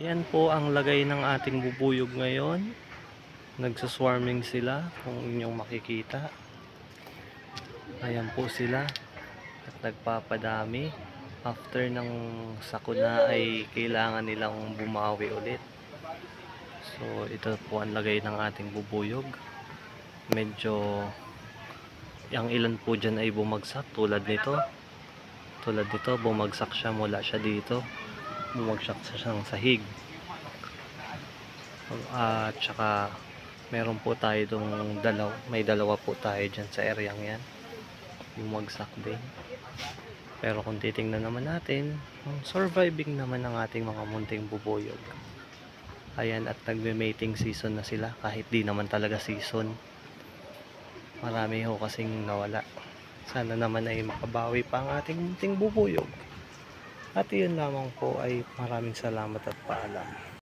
Yan po ang lagay ng ating bubuyog ngayon. Nagsaswarming sila kung inyong makikita. Ayan po sila at nagpapadami. After ng sakuna ay kailangan nilang bumawi ulit. So ito po ang lagay ng ating bubuyog. Medyo ang ilan po dyan ay bumagsak tulad nito. Tulad nito bumagsak siya mula siya dito. Bumagsak siya sa sahig. At saka meron po tayo itong may dalawa po tayo dyan sa areang yan, bumagsak din. Pero kung titingnan naman natin, surviving naman ang ating mga munting bubuyog. Ayan, at nagme-mating season na sila kahit di naman talaga season. Marami ho kasing nawala. Sana naman ay makabawi pa ang ating munting bubuyog. At iyon lamang po, ay maraming salamat at paalam.